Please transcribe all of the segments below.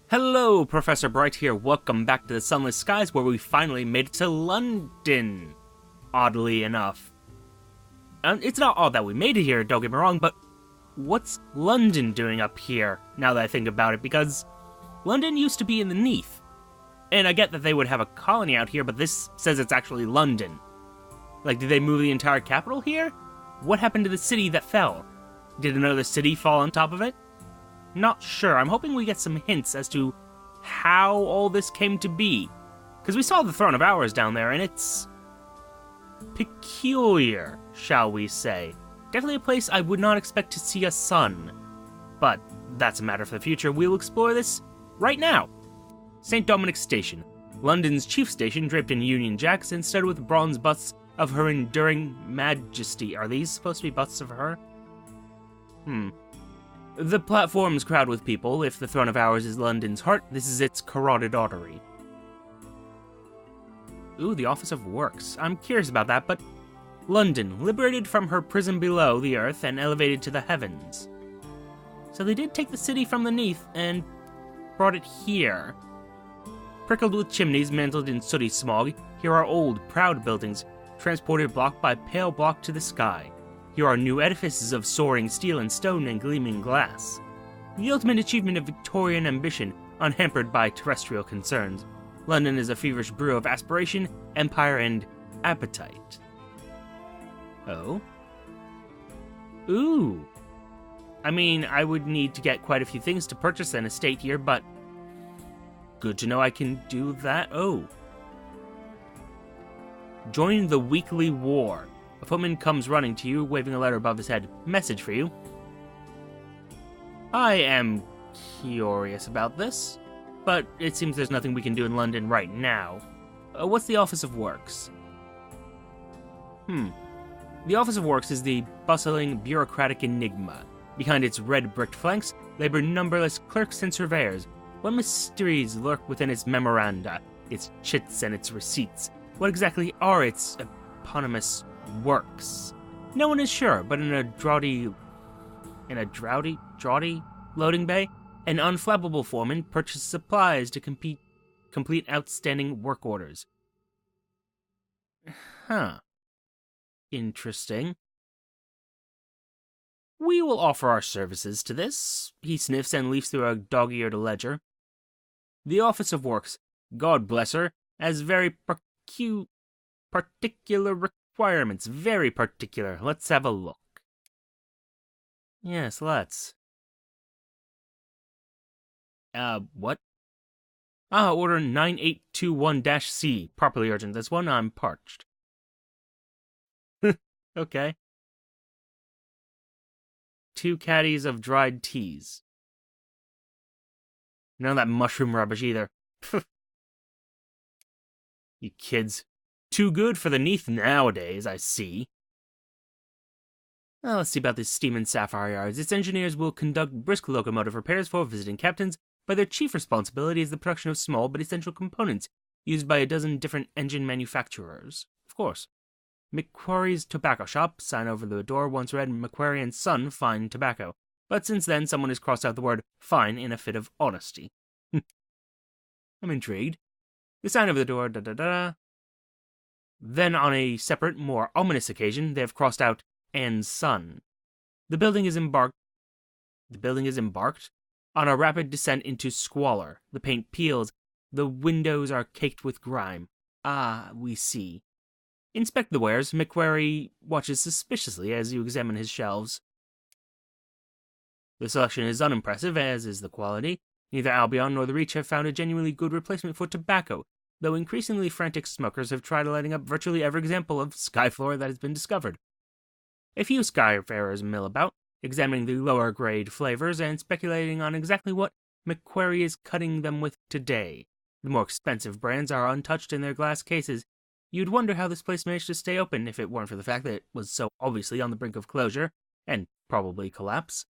Hello, Professor Bright here. Welcome back to the Sunless Skies, where we finally made it to London. Oddly enough. It's not odd that we made it here, don't get me wrong, but what's London doing up here, now that I think about it? Because London used to be in the Neath. And I get that they would have a colony out here, but this says it's actually London. Like, did they move the entire capital here? What happened to the city that fell? Did another city fall on top of it? Not sure. I'm hoping we get some hints as to how all this came to be. Because we saw the Throne of Hours down there, and it's peculiar, shall we say. Definitely a place I would not expect to see a sun. But that's a matter for the future. We'll explore this right now. St. Dominic's Station. London's chief station, draped in Union Jacks and studded with bronze busts of Her Renewed Majesty. Are these supposed to be busts of her? The platforms crowd with people. If the Throne of Hours is London's heart, this is its carotid artery. Ooh, the Office of Works. I'm curious about that, but London, liberated from her prison below the earth and elevated to the heavens. So they did take the city from the Neath and brought it here. Prickled with chimneys mantled in sooty smog, here are old, proud buildings, transported block by pale block to the sky. Here are new edifices of soaring steel and stone and gleaming glass. The ultimate achievement of Victorian ambition, unhampered by terrestrial concerns. London is a feverish brew of aspiration, empire, and appetite. Oh? Ooh. I mean, I would need to get quite a few things to purchase an estate here, but good to know I can do that. Oh. Join the weekly war. A footman comes running to you, waving a letter above his head. Message for you. I am curious about this, but it seems there's nothing we can do in London right now. What's the Office of Works? The Office of Works is the bustling, bureaucratic enigma. Behind its red-bricked flanks labor numberless clerks and surveyors. What mysteries lurk within its memoranda, its chits and its receipts? What exactly are its eponymous works? No one is sure, but in a draughty loading bay, an unflappable foreman purchases supplies to complete outstanding work orders. Huh. Interesting. We will offer our services to this. He sniffs and leafs through a dog-eared ledger. The Office of Works, God bless her, has very particular requirements. Very particular. Let's have a look. Yes, let's. What? Order 9821-C. Properly urgent. This one, I'm parched. Okay. 2 caddies of dried teas. None of that mushroom rubbish either. You kids. Too good for the Neath nowadays, I see. Well, let's see about this steam and sapphire yards. Its engineers will conduct brisk locomotive repairs for visiting captains, but their chief responsibility is the production of small but essential components used by a dozen different engine manufacturers. Of course. McQuarrie's Tobacco Shop, sign over the door, once read McQuarrie and Son Fine Tobacco, but since then someone has crossed out the word fine in a fit of honesty. I'm intrigued. The sign over the door, da-da-da. Then on a separate, more ominous occasion, they have crossed out and Son. The building is embarked on a rapid descent into squalor. The paint peels, the windows are caked with grime. Ah, we see. Inspect the wares. McQuarrie watches suspiciously as you examine his shelves. The selection is unimpressive, as is the quality. Neither Albion nor the Reach have found a genuinely good replacement for tobacco, though increasingly frantic smokers have tried lighting up virtually every example of skyfloor that has been discovered. A few skyfarers mill about, examining the lower-grade flavors and speculating on exactly what McQuarrie is cutting them with today. The more expensive brands are untouched in their glass cases. You'd wonder how this place managed to stay open if it weren't for the fact that it was so obviously on the brink of closure, and probably collapse.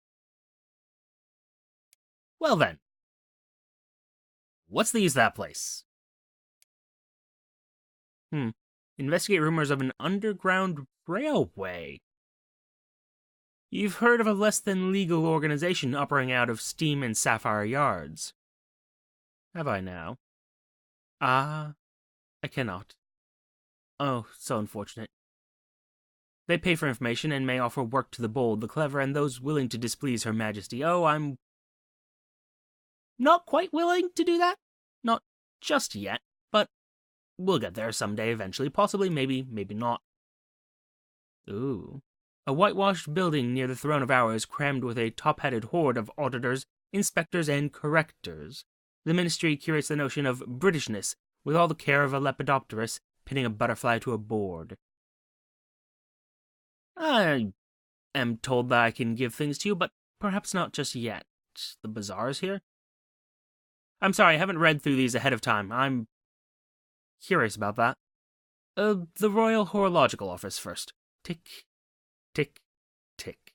Well then. What's the use of that place? Investigate rumors of an underground railway. You've heard of a less-than-legal organization operating out of Steam and Sapphire Yards. Have I now? Ah, I cannot. Oh, so unfortunate. They pay for information and may offer work to the bold, the clever, and those willing to displease Her Majesty. Oh, I'm not quite willing to do that. Not just yet, but we'll get there someday eventually. Possibly, maybe, maybe not. Ooh. A whitewashed building near the Throne of Hours crammed with a top-headed horde of auditors, inspectors, and correctors. The Ministry curates the notion of Britishness with all the care of a lepidopterist pinning a butterfly to a board. I am told that I can give things to you, but perhaps not just yet. The bazaars here? I'm sorry, I haven't read through these ahead of time. I'm curious about that. The Royal Horological Office first. Tick, tick, tick.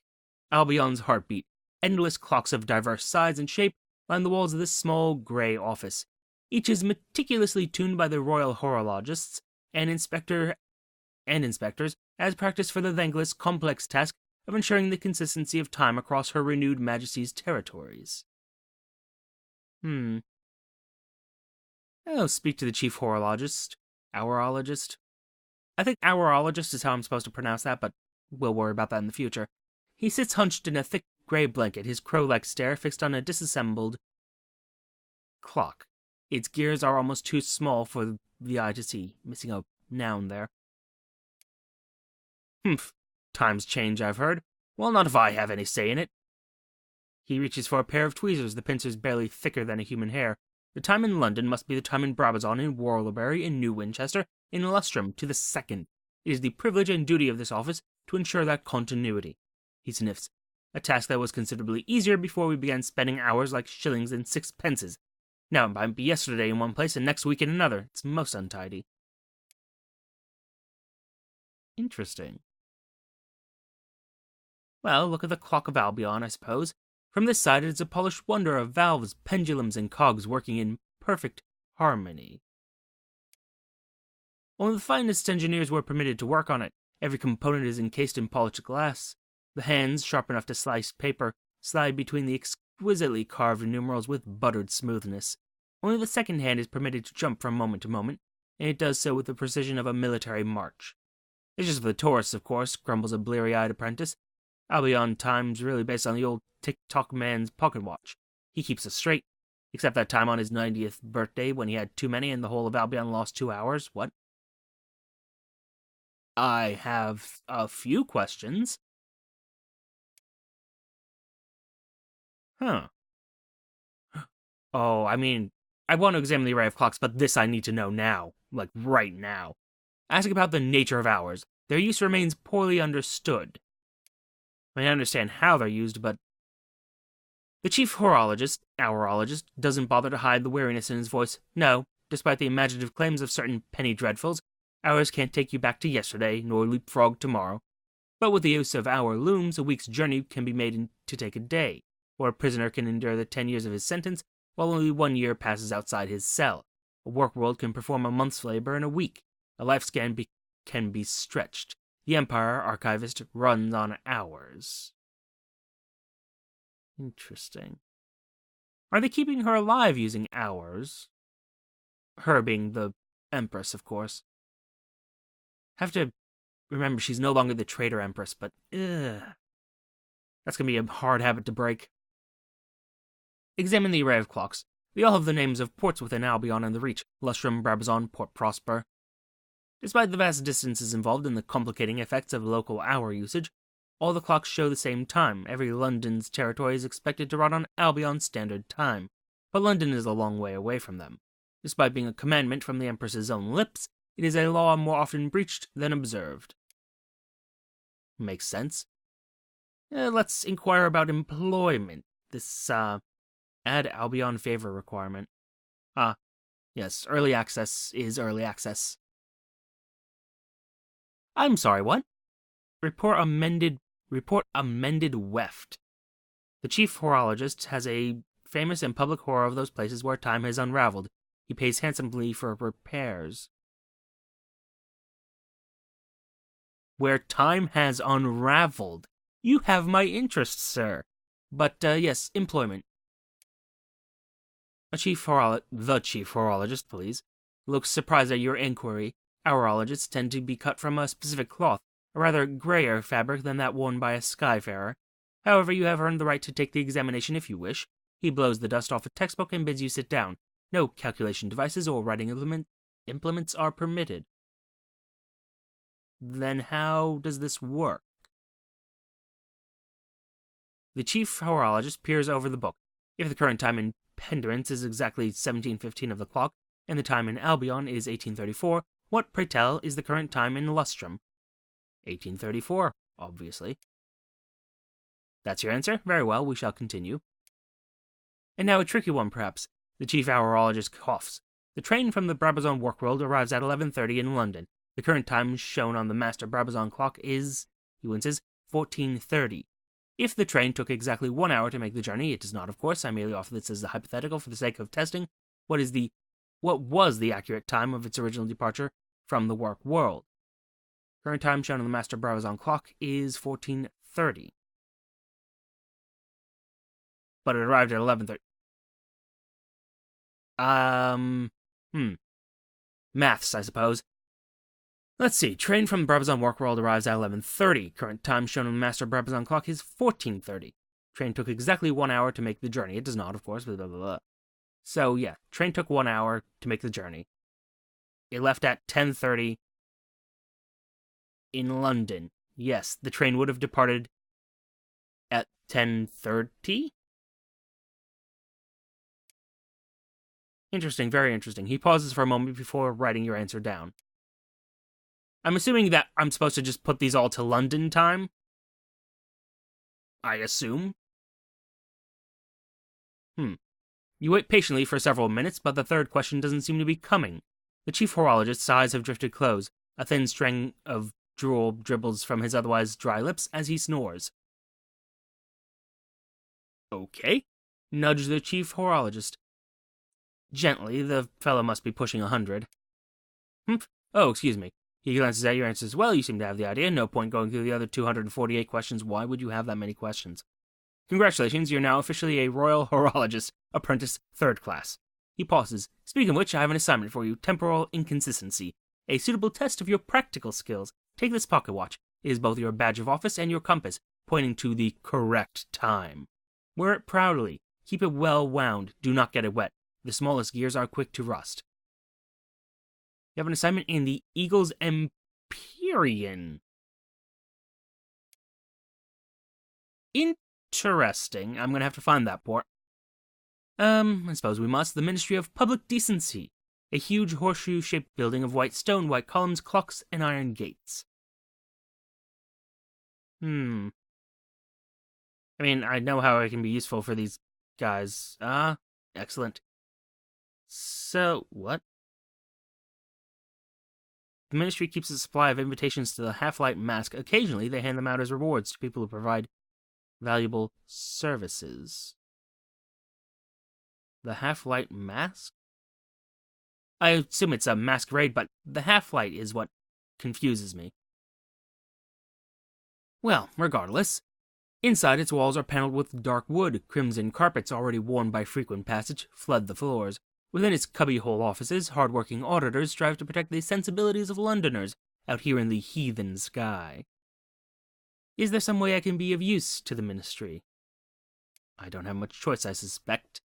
Albion's heartbeat. Endless clocks of diverse size and shape line the walls of this small, grey office. Each is meticulously tuned by the royal horologists and inspectors as practice for the thankless, complex task of ensuring the consistency of time across Her Renewed Majesty's territories. Oh, speak to the chief horologist. Hourologist. I think hourologist is how I'm supposed to pronounce that, but we'll worry about that in the future. He sits hunched in a thick grey blanket, his crow-like stare fixed on a disassembled clock. Its gears are almost too small for the eye to see, missing a noun there. Humph. Times change, I've heard. Well, not if I have any say in it. He reaches for a pair of tweezers, the pincers barely thicker than a human hair. The time in London must be the time in Brabazon, in Whortleberry, in New Winchester, in Lustrum, to the second. It is the privilege and duty of this office to ensure that continuity. He sniffs. A task that was considerably easier before we began spending hours like shillings and sixpences. Now it might be yesterday in one place and next week in another. It's most untidy. Interesting. Well, look at the clock of Albion, I suppose. From this side it is a polished wonder of valves, pendulums, and cogs working in perfect harmony. Only the finest engineers were permitted to work on it. Every component is encased in polished glass. The hands, sharp enough to slice paper, slide between the exquisitely carved numerals with buttered smoothness. Only the second hand is permitted to jump from moment to moment, and it does so with the precision of a military march. It's just for the tourists, of course, grumbles a bleary-eyed apprentice. Albion time's really based on the old tick-tock man's pocket watch. He keeps us straight, except that time on his 90th birthday when he had too many and the whole of Albion lost 2 hours. What? I have a few questions. Huh. Oh, I mean, I want to examine the array of clocks, but this I need to know now. Like, right now. Asking about the nature of hours. Their use remains poorly understood. I understand how they're used, but... The chief horologist, hourologist, doesn't bother to hide the weariness in his voice. No, despite the imaginative claims of certain penny dreadfuls, hours can't take you back to yesterday, nor leapfrog tomorrow. But with the use of hour looms, a week's journey can be made to take a day, or a prisoner can endure the 10 years of his sentence, while only 1 year passes outside his cell. A work world can perform a month's labor in a week. A lifespan can be stretched. The Empire archivist runs on hours. Interesting. Are they keeping her alive using hours? Her being the Empress, of course. Have to remember she's no longer the Traitor Empress, but that's gonna be a hard habit to break. Examine the array of clocks. They all have the names of ports within Albion and the Reach: Lustrum, Brabazon, Port Prosper. Despite the vast distances involved in the complicating effects of local hour usage, all the clocks show the same time. Every London's territory is expected to run on Albion Standard Time, but London is a long way away from them. Despite being a commandment from the Empress's own lips, it is a law more often breached than observed. Makes sense. Let's inquire about employment. This, add Albion favor requirement. Yes, early access is early access. I'm sorry, what? Report amended weft. The chief horologist has a famous and public horror of those places where time has unraveled. He pays handsomely for repairs. Where time has unraveled. You have my interest, sir. But, yes, employment. The chief horologist, please, looks surprised at your inquiry. Our horologists tend to be cut from a specific cloth, a rather grayer fabric than that worn by a skyfarer. However, you have earned the right to take the examination if you wish. He blows the dust off a textbook and bids you sit down. No calculation devices or writing implements are permitted. Then how does this work? The chief horologist peers over the book. If the current time in Pendurance is exactly 1715 of the clock, and the time in Albion is 1834, what, pray tell, is the current time in Lustrum? 1834, obviously. That's your answer? Very well, we shall continue. And now a tricky one, perhaps. The chief horologist coughs. The train from the Brabazon Workworld arrives at 11:30 in London. The current time shown on the master Brabazon clock is, he winces, 14:30. If the train took exactly 1 hour to make the journey, it does not, of course. I merely offer this as a hypothetical for the sake of testing. What was the accurate time of its original departure from the work world? Current time shown on the master Brabazon clock is 14:30. But it arrived at 11:30. Maths, I suppose. Let's see. Train from Brabazon Workworld arrives at 11:30. Current time shown on the master Brabazon clock is 14:30. Train took exactly 1 hour to make the journey. It does not, of course, blah, blah, blah. So, yeah, train took 1 hour to make the journey. It left at 10:30 in London. Yes, the train would have departed at 10:30? Interesting, very interesting. He pauses for a moment before writing your answer down. I'm assuming that I'm supposed to just put these all to London time? I assume. You wait patiently for several minutes, but the third question doesn't seem to be coming. The chief horologist's eyes have drifted close. A thin string of drool dribbles from his otherwise dry lips as he snores. Okay. Nudge the chief horologist. Gently, the fellow must be pushing 100. Humph. Oh, excuse me. He glances at your answers. Well, you seem to have the idea. No point going through the other 248 questions. Why would you have that many questions? Congratulations, you're now officially a Royal Horologist, Apprentice 3rd Class. He pauses. Speaking of which, I have an assignment for you. Temporal inconsistency. A suitable test of your practical skills. Take this pocket watch. It is both your badge of office and your compass, pointing to the correct time. Wear it proudly. Keep it well wound. Do not get it wet. The smallest gears are quick to rust. You have an assignment in the Eagle's Empyrean. Interesting. I'm going to have to find that port. I suppose we must. The Ministry of Public Decency. A huge horseshoe-shaped building of white stone, white columns, clocks, and iron gates. I mean, I know how I can be useful for these guys. Excellent. So, what? The Ministry keeps a supply of invitations to the Half-Light Mask. Occasionally, they hand them out as rewards to people who provide valuable services. The Half-Light Mask? I assume it's a masquerade, but the half-light is what confuses me. Well, regardless, inside its walls are paneled with dark wood. Crimson carpets, already worn by frequent passage, flood the floors. Within its cubbyhole offices, hard-working auditors strive to protect the sensibilities of Londoners out here in the heathen sky. Is there some way I can be of use to the Ministry? I don't have much choice, I suspect.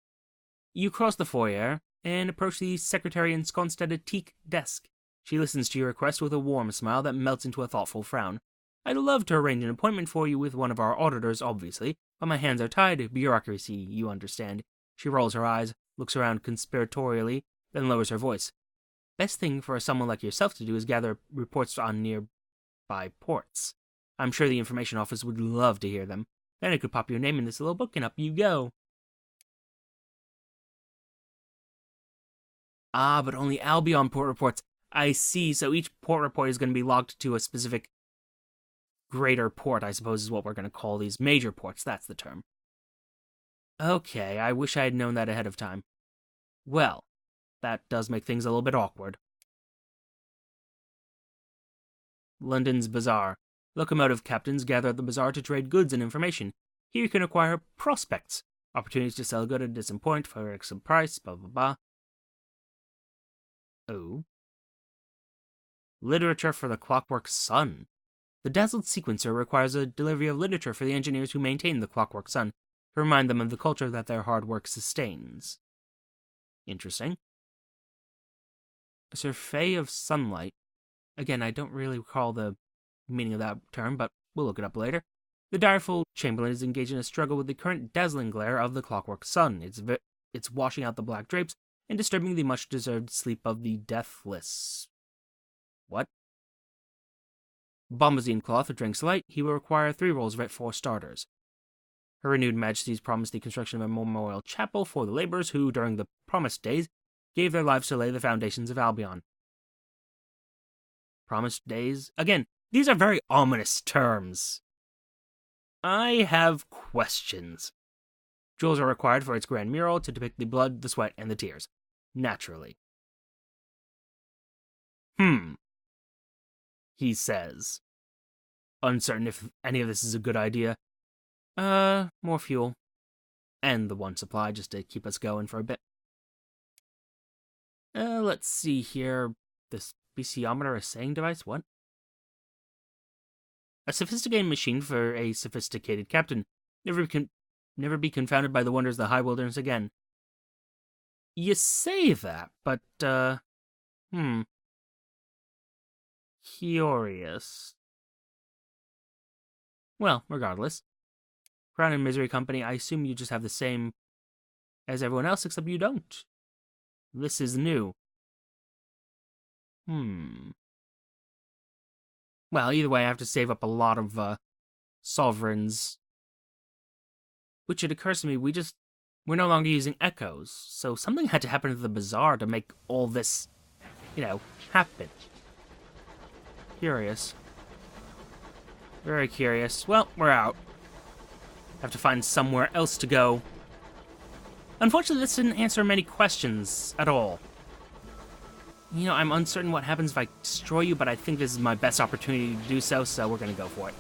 You cross the foyer and approach the secretary ensconced at a teak desk. She listens to your request with a warm smile that melts into a thoughtful frown. I'd love to arrange an appointment for you with one of our auditors, obviously, but my hands are tied. Bureaucracy, you understand. She rolls her eyes, looks around conspiratorially, then lowers her voice. Best thing for someone like yourself to do is gather reports on nearby ports. I'm sure the information office would love to hear them. Then I could pop your name in this little book and up you go. Ah, but only Albion port reports. I see, so each port report is going to be logged to a specific greater port, I suppose is what we're going to call these. Major ports, that's the term. Okay, I wish I had known that ahead of time. Well, that does make things a little bit awkward. London's Bazaar. Locomotive captains gather at the bazaar to trade goods and information. Here you can acquire prospects. Opportunities to sell good at a distant point for a some price, blah blah blah. Oh. Literature for the Clockwork Sun. The dazzled sequencer requires a delivery of literature for the engineers who maintain the Clockwork Sun, to remind them of the culture that their hard work sustains. Interesting. A survey of sunlight. Again, I don't really recall the meaning of that term, but we'll look it up later. The direful Chamberlain is engaged in a struggle with the current dazzling glare of the Clockwork Sun. It's washing out the black drapes and disturbing the much-deserved sleep of the deathless. What? Bombazine cloth drinks light. He will require 3 rolls of it for starters. Her Renewed Majesty's promised the construction of a memorial chapel for the laborers who, during the promised days, gave their lives to lay the foundations of Albion. Promised days? Again, these are very ominous terms. I have questions. Jewels are required for its grand mural to depict the blood, the sweat, and the tears. Naturally. He says. Uncertain if any of this is a good idea. More fuel. And the one supply, just to keep us going for a bit. Let's see here. This speciometer, a saying device? What? A sophisticated machine for a sophisticated captain. Never be confounded by the wonders of the high wilderness again. You say that, but, Curious. Well, regardless. Crown and Misery Company, I assume you just have the same as everyone else, except you don't. This is new. Well, either way, I have to save up a lot of, sovereigns. Which, it occurs to me, we're no longer using echoes, so something had to happen to the bazaar to make all this, happen. Curious. Very curious. Well, we're out. Have to find somewhere else to go. Unfortunately, this didn't answer many questions at all. I'm uncertain what happens if I destroy you, but I think this is my best opportunity to do so, so we're gonna go for it.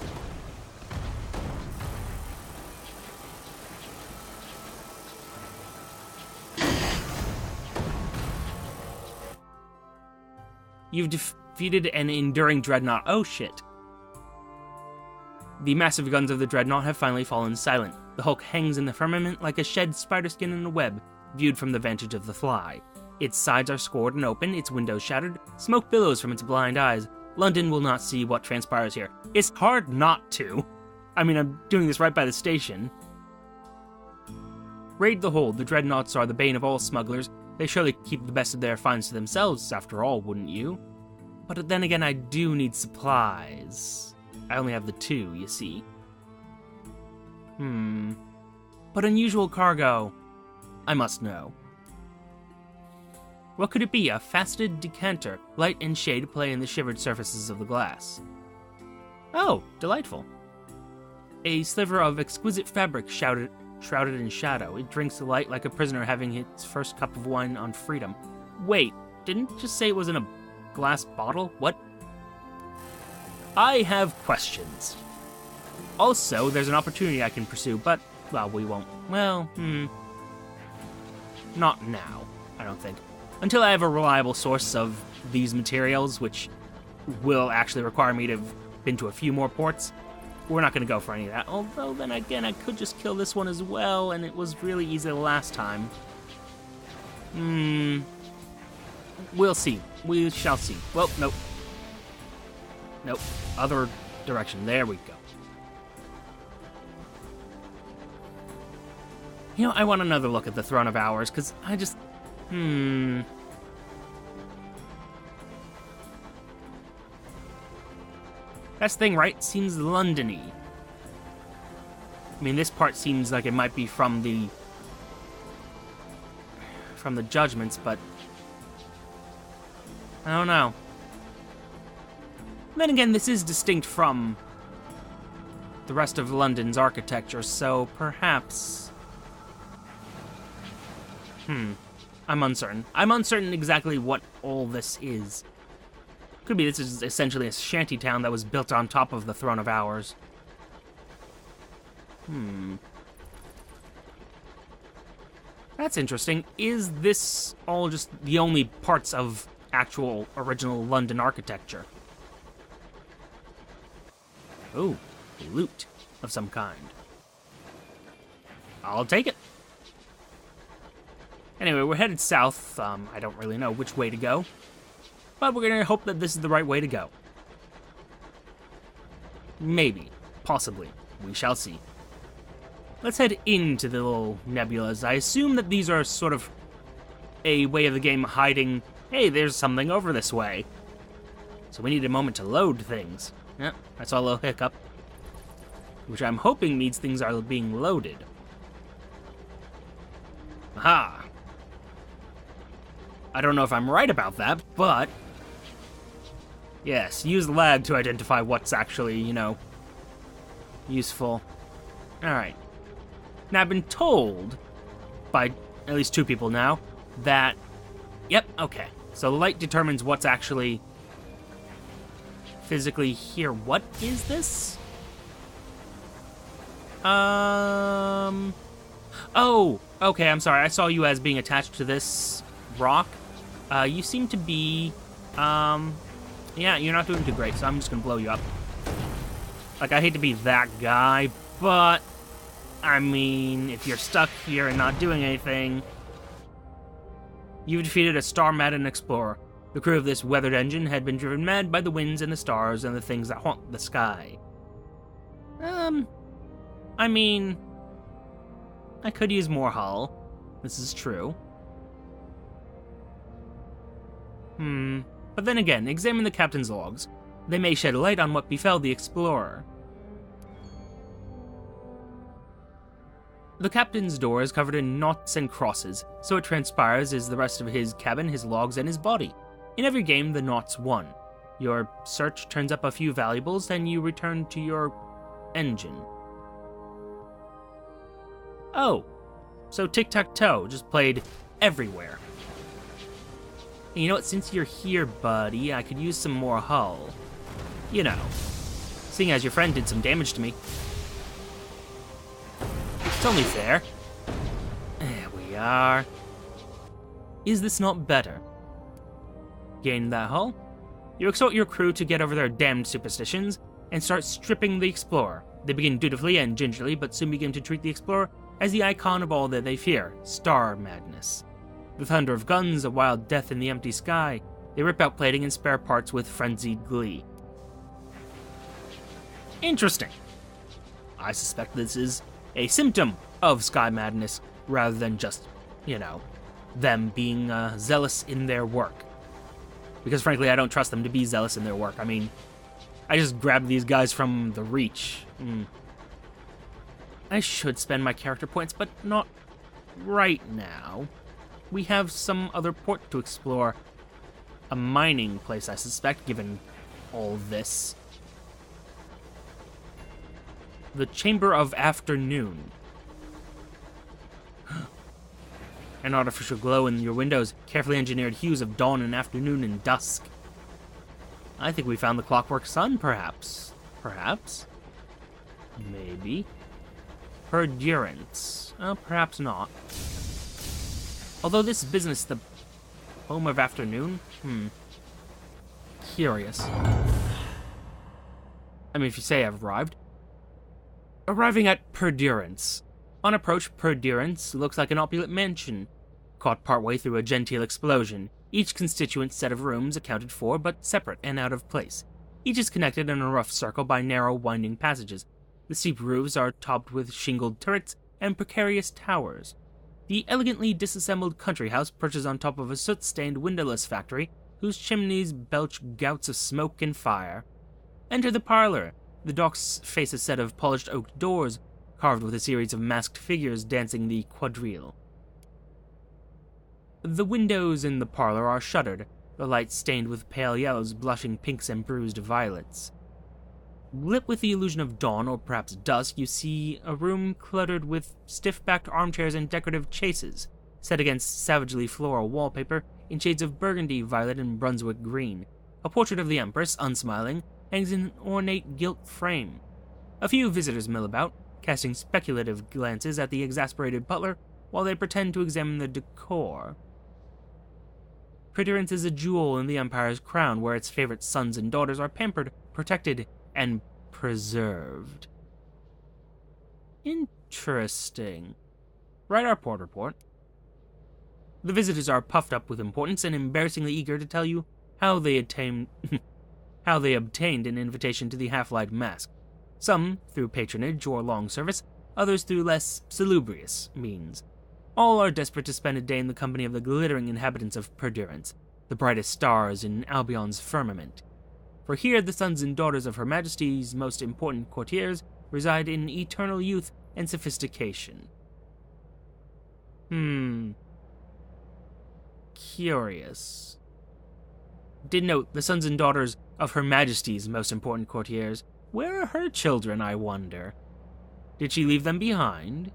You've defeated an enduring dreadnought. Oh, shit. The massive guns of the dreadnought have finally fallen silent. The hulk hangs in the firmament like a shed spider skin in a web, viewed from the vantage of the fly. Its sides are scored and open, its windows shattered, smoke billows from its blind eyes. London will not see what transpires here. It's hard not to. I'm doing this right by the station. Raid the hold. The dreadnoughts are the bane of all smugglers. They surely keep the best of their finds to themselves, after all, wouldn't you? But then again, I do need supplies. I only have the 2, you see. But unusual cargo. I must know. What could it be? A faceted decanter. Light and shade play in the shivered surfaces of the glass. Oh, delightful. A sliver of exquisite fabric shrouded in shadow. It drinks the light like a prisoner having its first cup of wine on freedom. Wait, didn't you just say it was in a glass bottle? What? I have questions. Also, there's an opportunity I can pursue, but, well, we won't. Well, not now, I don't think. Until I have a reliable source of these materials, which will actually require me to have been to a few more ports, we're not going to go for any of that. Although, then again, I could just kill this one as well, and it was really easy the last time. We'll see. We shall see. Well, nope. Nope. Other direction. There we go. I want another look at the Throne of Hours, because I just... That's the thing, right? Seems London-y. This part seems like it might be from the Judgements, but I don't know. Then again, this is distinct from the rest of London's architecture, so perhaps... I'm uncertain. I'm uncertain exactly what all this is. Could be this is essentially a shanty town that was built on top of the Throne of Hours. That's interesting. Is this all just the only parts of actual original London architecture? Oh, loot of some kind. I'll take it. Anyway, we're headed south. I don't really know which way to go, but we're gonna hope that this is the right way to go. Maybe. Possibly. We shall see. Let's head into the little nebulas. I assume that these are sort of a way of the game hiding, hey, there's something over this way. So we need a moment to load things. Yep, I saw a little hiccup, which I'm hoping means things are being loaded. Aha! I don't know if I'm right about that, but yes, use lag to identify what's actually, useful. Alright. Now, I've been told by at least 2 people now that, yep, okay. So the light determines what's actually physically here. What is this? Oh, okay, I'm sorry. I saw you as being attached to this rock. You seem to be, yeah, you're not doing too great, so I'm just gonna blow you up. Like, I hate to be that guy, but, I mean, if you're stuck here and not doing anything, you've defeated a star-maddened explorer. The crew of this weathered engine had been driven mad by the winds and the stars and the things that haunt the sky. I mean, I could use more hull. This is true. But then again, examine the captain's logs. They may shed light on what befell the explorer. The captain's door is covered in knots and crosses, so it transpires is the rest of his cabin, his logs, and his body. In every game, the knots won. Your search turns up a few valuables, and you return to your engine. Oh, so tic-tac-toe just played everywhere. And you know what, since you're here, buddy, I could use some more hull. Seeing as your friend did some damage to me. It's only fair. There we are. Is this not better? Gain that hull. You exhort your crew to get over their damned superstitions and start stripping the explorer. They begin dutifully and gingerly, but soon begin to treat the explorer as the icon of all that they fear, star madness. The thunder of guns, a wild death in the empty sky, they rip out plating and spare parts with frenzied glee. Interesting. I suspect this is a symptom of sky madness, rather than just, them being zealous in their work. Because frankly, I don't trust them to be zealous in their work. I mean, I just grabbed these guys from the Reach. I should spend my character points, but not right now. We have some other port to explore. A mining place, I suspect, given all this. The Chamber of Afternoon. An artificial glow in your windows, carefully engineered hues of dawn and afternoon and dusk. I think we found the clockwork sun, perhaps. Perhaps? Maybe. Perdurance. Perhaps not. Although this business, the home of afternoon? Curious. I mean, if you say I've arrived. Arriving at Perdurance. On approach, Perdurance looks like an opulent mansion, caught partway through a genteel explosion. Each constituent set of rooms accounted for, but separate and out of place. Each is connected in a rough circle by narrow, winding passages. The steep roofs are topped with shingled turrets and precarious towers. The elegantly disassembled country house perches on top of a soot-stained windowless factory, whose chimneys belch gouts of smoke and fire. Enter the parlor. The docks face a set of polished oak doors, carved with a series of masked figures dancing the quadrille. The windows in the parlor are shuttered, the lights stained with pale yellows, blushing pinks, and bruised violets. Lit with the illusion of dawn, or perhaps dusk, you see a room cluttered with stiff-backed armchairs and decorative chases, set against savagely floral wallpaper in shades of burgundy, violet, and Brunswick green. A portrait of the Empress, unsmiling, hangs in an ornate gilt frame. A few visitors mill about, casting speculative glances at the exasperated butler while they pretend to examine the decor. Predecessor is a jewel in the Empire's crown, where its favorite sons and daughters are pampered, protected, and preserved. Interesting. Write our port report. The visitors are puffed up with importance and embarrassingly eager to tell you how they obtained an invitation to the Half-Light Mask. Some through patronage or long service, others through less salubrious means. All are desperate to spend a day in the company of the glittering inhabitants of Perdurance, the brightest stars in Albion's firmament. For here the sons and daughters of Her Majesty's most important courtiers reside in eternal youth and sophistication. Curious. Did note the sons and daughters of Her Majesty's most important courtiers. Where are her children, I wonder? Did she leave them behind?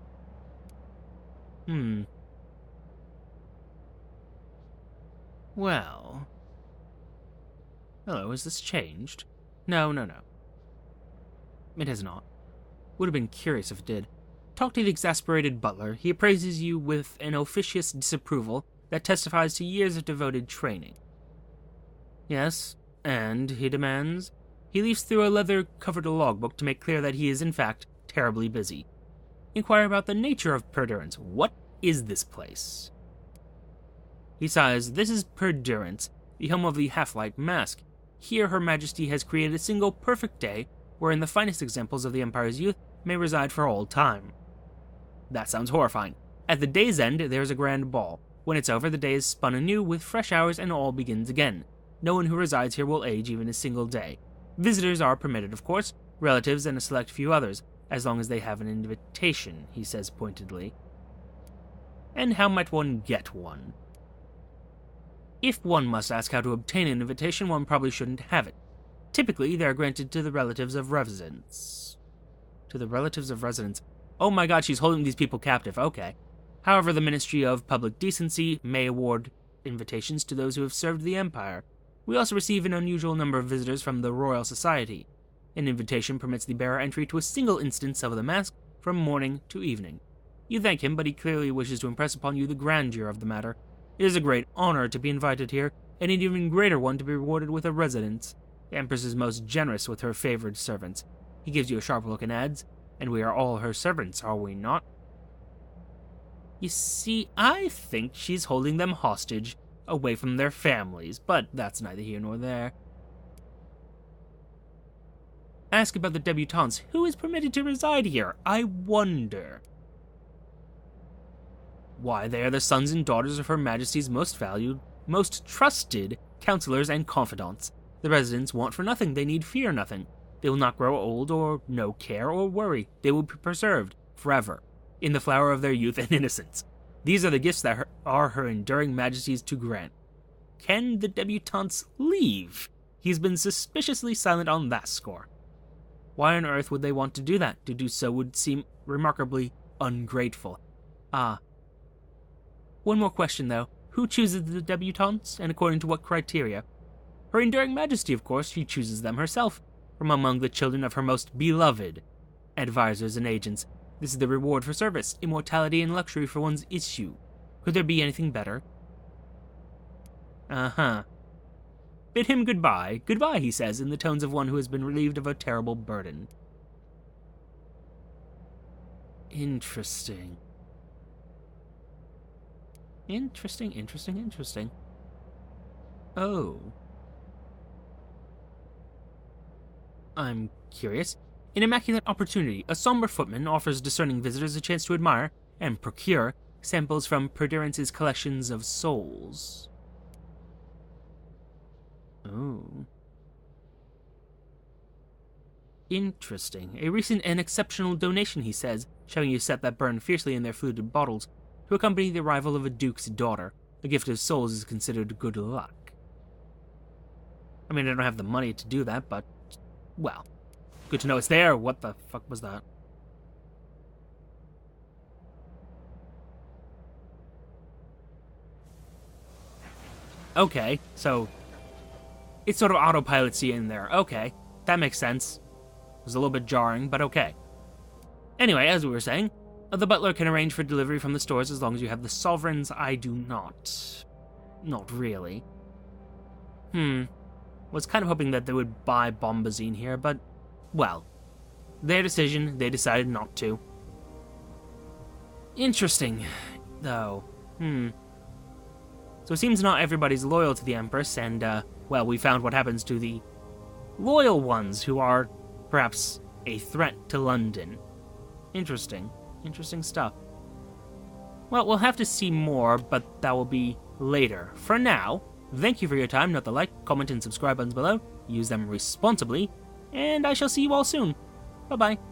Well. Hello, has this changed? No. It has not. Would have been curious if it did. Talk to the exasperated butler. He appraises you with an officious disapproval that testifies to years of devoted training. Yes, and he demands? He leafs through a leather-covered logbook to make clear that he is, in fact, terribly busy. Inquire about the nature of Perdurance. What is this place? He sighs. This is Perdurance, the home of the Half-Light Mask. Here Her Majesty has created a single perfect day wherein the finest examples of the Empire's youth may reside for all time. That sounds horrifying. At the day's end, there is a grand ball. When it's over, the day is spun anew with fresh hours and all begins again. No one who resides here will age even a single day. Visitors are permitted, of course, relatives and a select few others, as long as they have an invitation, he says pointedly. And how might one get one? If one must ask how to obtain an invitation, one probably shouldn't have it. Typically, they are granted to the relatives of residents. To the relatives of residents. Oh my god, she's holding these people captive, okay. However, the Ministry of Public Decency may award invitations to those who have served the Empire. We also receive an unusual number of visitors from the Royal Society. An invitation permits the bearer entry to a single instance of the mask from morning to evening. You thank him, but he clearly wishes to impress upon you the grandeur of the matter. It is a great honor to be invited here, and an even greater one to be rewarded with a residence. The Empress is most generous with her favored servants. He gives you a sharp look and adds, and we are all her servants, are we not? You see, I think she's holding them hostage, away from their families, but that's neither here nor there. Ask about the debutantes. Who is permitted to reside here? I wonder. Why, they are the sons and daughters of Her Majesty's most valued, most trusted counselors and confidants. The residents want for nothing, they need fear nothing. They will not grow old or know care or worry. They will be preserved forever, in the flower of their youth and innocence. These are the gifts that are Her enduring Majesties to grant. Can the debutantes leave? He's been suspiciously silent on that score. Why on earth would they want to do that? To do so would seem remarkably ungrateful. One more question, though. Who chooses the debutantes, and according to what criteria? Her enduring Majesty, of course. She chooses them herself, from among the children of her most beloved advisors and agents. This is the reward for service, immortality and luxury for one's issue. Could there be anything better? Bid him goodbye. Goodbye, he says, in the tones of one who has been relieved of a terrible burden. Interesting. Interesting. Oh. I'm curious. In Immaculate Opportunity, a somber footman offers discerning visitors a chance to admire and procure samples from Perdurance's collections of souls. Oh. Interesting. A recent and exceptional donation, he says, showing you set that burn fiercely in their fluted bottles, to accompany the arrival of a duke's daughter. The gift of souls is considered good luck. I mean, I don't have the money to do that, but, well, good to know it's there. What the fuck was that? Okay, so it's sort of autopilot-y in there. Okay, that makes sense. It was a little bit jarring, but okay. Anyway, as we were saying, The butler can arrange for delivery from the stores as long as you have the sovereigns. I do not. Not really. Was kind of hoping that they would buy Bombazine here, but, well, their decision, they decided not to. Interesting, though. So it seems not everybody's loyal to the Empress, and, well, we found what happens to the loyal ones who are, perhaps, a threat to London. Interesting. Interesting stuff. Well, we'll have to see more, but that will be later. For now, thank you for your time. Note the like, comment, and subscribe buttons below. Use them responsibly, and I shall see you all soon. Bye-bye.